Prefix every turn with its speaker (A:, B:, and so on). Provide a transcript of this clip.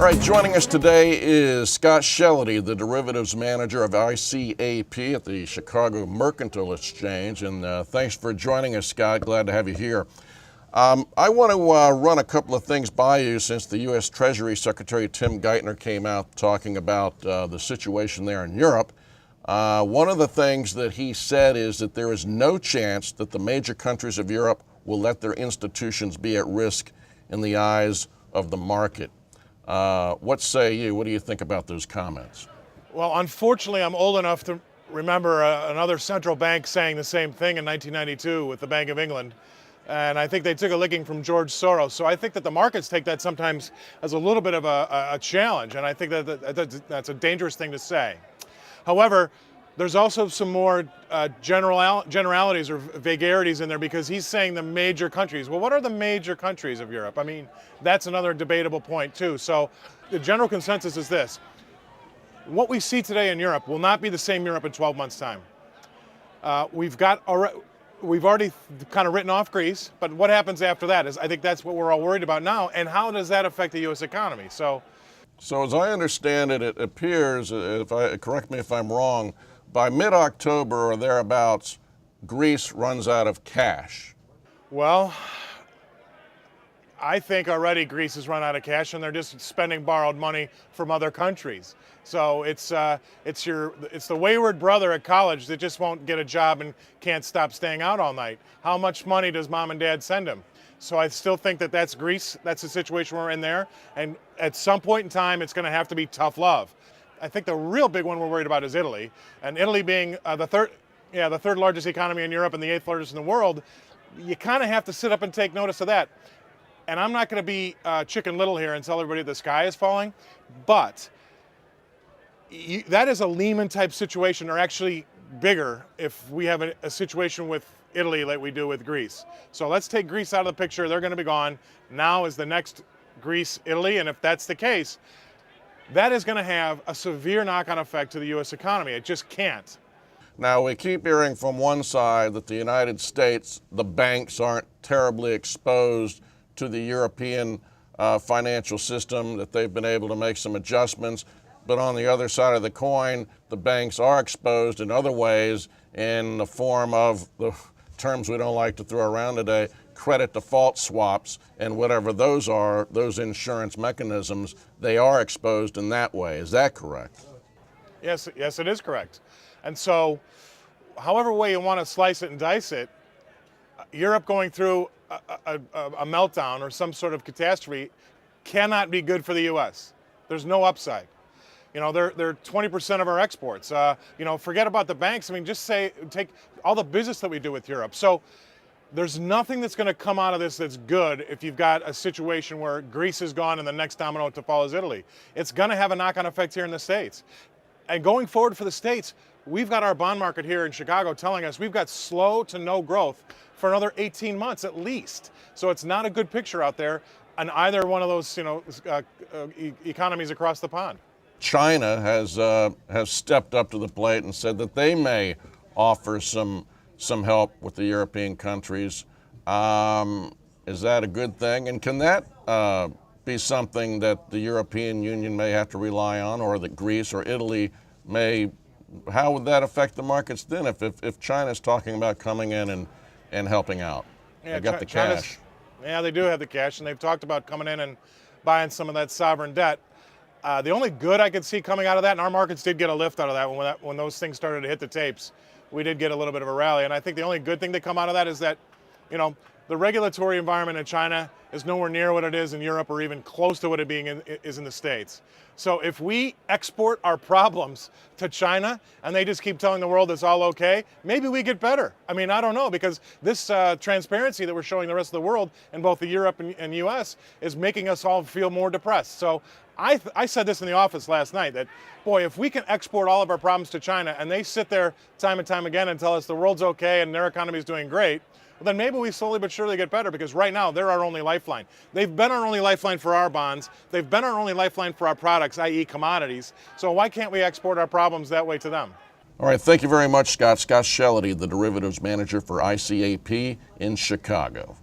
A: All right, joining us today is Scott Shellady, the derivatives manager of ICAP at the Chicago Mercantile Exchange. And thanks for joining us, Scott. Glad to have you here. I want to run a couple of things by you since the U.S. Treasury Secretary Tim Geithner came out talking about the situation there in Europe. One of the things that he said is that there is no chance that the major countries of Europe will let their institutions be at risk in the eyes of the market. What say you? What do you think about those comments?
B: Well, unfortunately, I'm old enough to remember another central bank saying the same thing in 1992 with the Bank of England. And I think they took a licking from George Soros. So I think that the markets take that sometimes as a little bit of a challenge. And I think that that's a dangerous thing to say. However, there's also some more generalities or vagaries in there because he's saying the major countries. Well, what are the major countries of Europe? I mean, that's another debatable point too. So the general consensus is this. What we see today in Europe will not be the same Europe in 12 months' time. We've already kind of written off Greece, but what happens after that is, I think that's what we're all worried about now, and how does that affect the U.S. economy? So
A: as I understand it, it appears, correct me if I'm wrong, by mid-October or thereabouts, Greece runs out of cash.
B: Well, I think already Greece has run out of cash and they're just spending borrowed money from other countries. So it's the wayward brother at college that just won't get a job and can't stop staying out all night. How much money does mom and dad send him? So I still think that that's Greece. That's the situation we're in there. And at some point in time, it's going to have to be tough love. I think the real big one we're worried about is Italy. And Italy being the third largest economy in Europe and the 8th largest in the world, you kind of have to sit up and take notice of that. And I'm not going to be Chicken Little here and tell everybody the sky is falling, but that is a Lehman-type situation, or actually bigger if we have a situation with Italy like we do with Greece. So let's take Greece out of the picture. They're going to be gone. Now is the next Greece, Italy, and if that's the case, that is going to have a severe knock-on effect to the U.S. economy. It just can't.
A: Now, we keep hearing from one side that the United States, the banks aren't terribly exposed to the European financial system, that they've been able to make some adjustments. But on the other side of the coin, the banks are exposed in other ways in the form of the terms we don't like to throw around today, credit default swaps, and whatever those are, those insurance mechanisms, they are exposed in that way. Is that correct?
B: Yes, it is correct. And so, however way you want to slice it and dice it, Europe going through a meltdown or some sort of catastrophe cannot be good for the U.S. There's no upside. You know, they're 20% of our exports. Forget about the banks. I mean, take all the business that we do with Europe. So there's nothing that's going to come out of this that's good if you've got a situation where Greece is gone and the next domino to fall is Italy. It's going to have a knock-on effect here in the States. And going forward for the States, we've got our bond market here in Chicago telling us we've got slow to no growth for another 18 months at least. So it's not a good picture out there on either one of those economies across the pond.
A: China has stepped up to the plate and said that they may offer some help with the European countries. Is that a good thing? And can that be something that the European Union may have to rely on, or that Greece or Italy may? How would that affect the markets then if China's talking about coming in and helping out?
B: Yeah,
A: they got the cash.
B: Yeah, they do have the cash, and they've talked about coming in and buying some of that sovereign debt. The only good I could see coming out of that, and our markets did get a lift out of that when those things started to hit the tapes, we did get a little bit of a rally. And I think the only good thing that come out of that is that, the regulatory environment in China is nowhere near what it is in Europe or even close to what it is in the States. So if we export our problems to China and they just keep telling the world it's all okay, maybe we get better. I mean, I don't know, because this transparency that we're showing the rest of the world in both the Europe and US is making us all feel more depressed. So I said this in the office last night, that, boy, if we can export all of our problems to China and they sit there time and time again and tell us the world's okay and their economy is doing great, well, then maybe we slowly but surely get better, because right now they're our only lifeline. They've been our only lifeline for our bonds. They've been our only lifeline for our products, i.e. commodities. So why can't we export our problems that way to them?
A: All right, thank you very much, Scott. Scott Shellady, the derivatives manager for ICAP in Chicago.